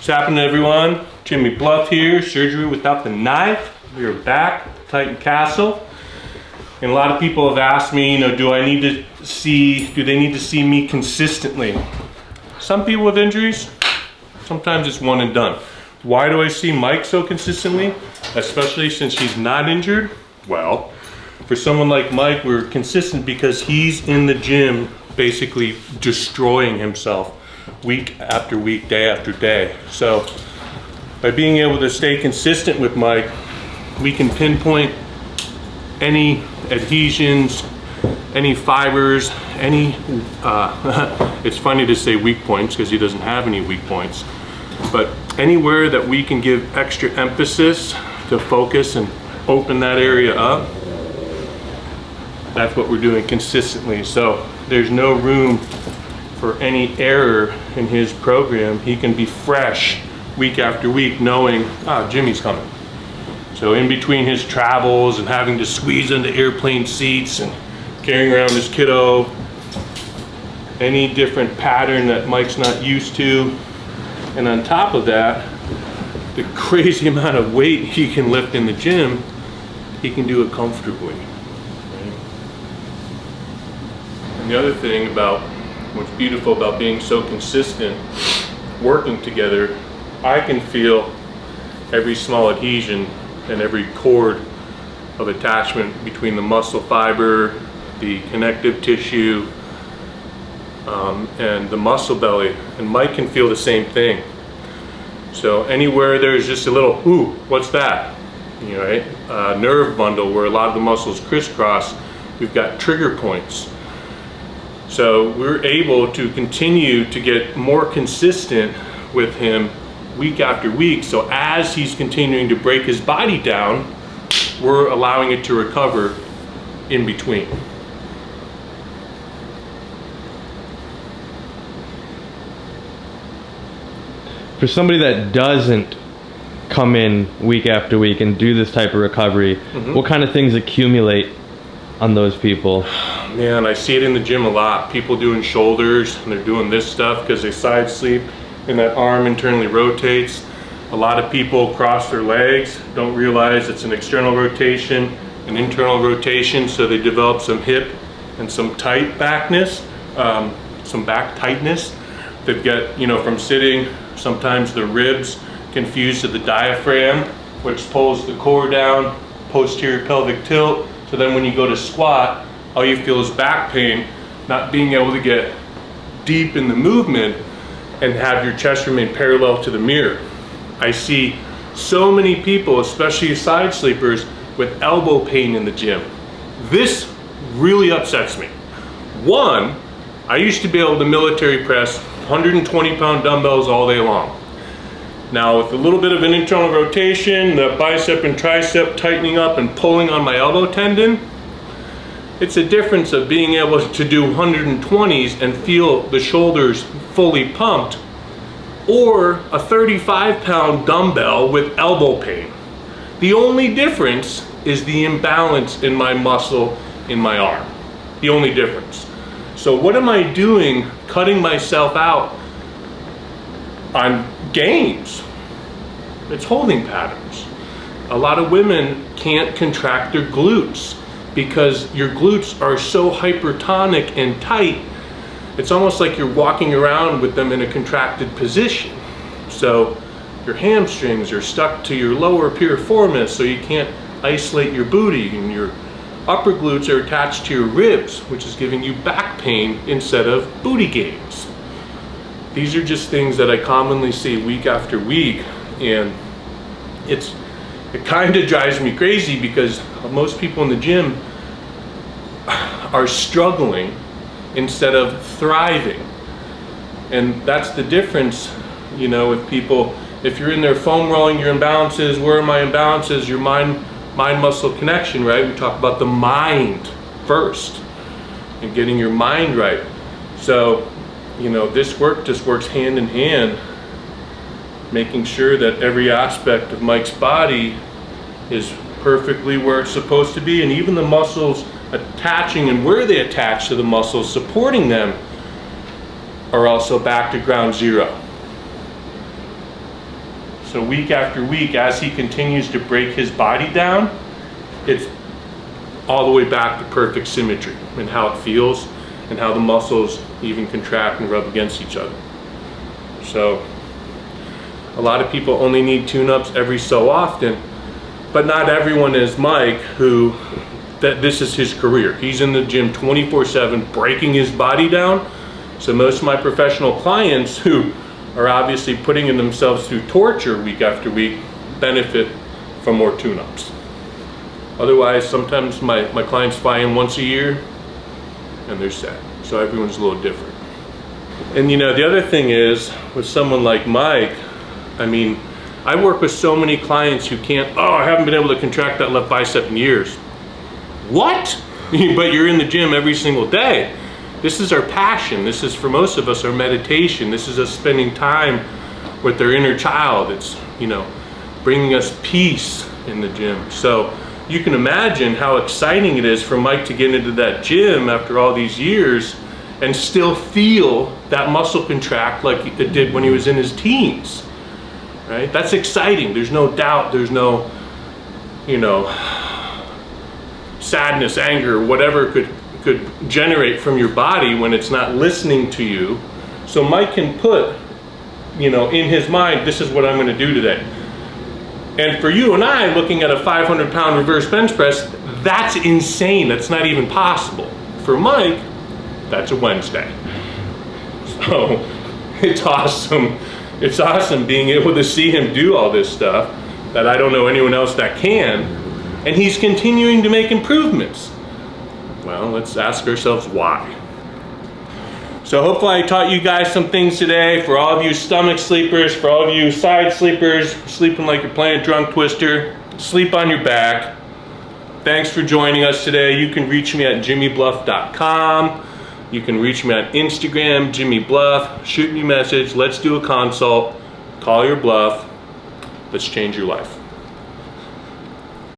What's happening, everyone? Jimmy Bluff here, surgery without the knife. We are back, Titan Castle. And a lot of people have asked me, do they need to see me consistently? Some people with injuries, sometimes it's one and done. Why do I see Mike so consistently? Especially since he's not injured? Well, for someone like Mike, we're consistent because he's in the gym basically destroying himself week after week, day after day. So by being able to stay consistent with Mike, we can pinpoint any adhesions, any fibers, any, it's funny to say weak points because he doesn't have any weak points, but anywhere that we can give extra emphasis to focus and open that area up, that's what we're doing consistently. So there's no room for any error in his program. He can be fresh week after week knowing, Jimmy's coming. So in between his travels and having to squeeze into airplane seats and carrying around his kiddo, any different pattern that Mike's not used to, and on top of that, the crazy amount of weight he can lift in the gym, he can do it comfortably. Right? And the other thing about what's beautiful about being so consistent, working together, I can feel every small adhesion and every cord of attachment between the muscle fiber, the connective tissue, and the muscle belly. And Mike can feel the same thing. So anywhere there's just a little, ooh, what's that? Right? Nerve bundle where a lot of the muscles crisscross, we've got trigger points. So we're able to continue to get more consistent with him week after week. So as he's continuing to break his body down, we're allowing it to recover in between. For somebody that doesn't come in week after week and do this type of recovery, what kind of things accumulate on those people? Man, I see it in the gym a lot. People doing shoulders and they're doing this stuff because they side sleep and that arm internally rotates. A lot of people cross their legs, don't realize it's an external rotation, an internal rotation, so they develop some hip and some tight backness, some back tightness. They've got, from sitting, sometimes the ribs confused to the diaphragm, which pulls the core down, posterior pelvic tilt. So then when you go to squat, all you feel is back pain, not being able to get deep in the movement and have your chest remain parallel to the mirror. I see so many people, especially side sleepers, with elbow pain in the gym. This really upsets me. One, I used to be able to military press 120-pound dumbbells all day long. Now with a little bit of an internal rotation, the bicep and tricep tightening up and pulling on my elbow tendon, it's a difference of being able to do 120s and feel the shoulders fully pumped, or a 35-pound dumbbell with elbow pain. The only difference is the imbalance in my muscle in my arm. The only difference. So what am I doing cutting myself out on gains? It's holding patterns. A lot of women can't contract their glutes because your glutes are so hypertonic and tight. It's almost like you're walking around with them in a contracted position. So your hamstrings are stuck to your lower piriformis, so you can't isolate your booty, and your upper glutes are attached to your ribs, which is giving you back pain instead of booty gains. These are just things that I commonly see week after week, and it kind of drives me crazy because most people in the gym are struggling instead of thriving. And that's the difference, with people. If you're in there foam rolling your imbalances, where are my imbalances? Your mind-muscle connection, right? We talk about the mind first and getting your mind right. So, this work just works hand in hand, making sure that every aspect of Mike's body is perfectly where it's supposed to be, and even the muscles attaching and where they attach to the muscles supporting them are also back to ground zero. So week after week, as he continues to break his body down, it's all the way back to perfect symmetry and how it feels and how the muscles even contract and rub against each other. So a lot of people only need tune-ups every so often, but not everyone is Mike, who this is his career. He's in the gym 24/7 breaking his body down. So most of my professional clients who are obviously putting in themselves through torture week after week benefit from more tune-ups. Otherwise, sometimes my clients fly in once a year and they're set. So everyone's a little different. And you know, the other thing is, with someone like Mike, I mean, I work with so many clients who can't, oh, I haven't been able to contract that left bicep in years. What? But you're in the gym every single day. This is our passion. This is, for most of us, our meditation. This is us spending time with their inner child. It's, you know, bringing us peace in the gym. So you can imagine how exciting it is for Mike to get into that gym after all these years and still feel that muscle contract like it did when he was in his teens, right? That's exciting. There's no doubt. There's no, you know, sadness, anger, whatever could generate from your body when it's not listening to you. So Mike can put, you know, in his mind, this is what I'm going to do today. And for you and I, looking at a 500-pound reverse bench press, that's insane. That's not even possible. For Mike, that's a Wednesday. So it's awesome. It's awesome being able to see him do all this stuff that I don't know anyone else that can. And he's continuing to make improvements. Well, let's ask ourselves why. So hopefully I taught you guys some things today. For all of you stomach sleepers, for all of you side sleepers, sleeping like you're playing drunk twister, sleep on your back. Thanks for joining us today. You can reach me at jimmybluff.com. You can reach me on Instagram, Jimmy Bluff. Shoot me a message. Let's do a consult. Call your bluff. Let's change your life.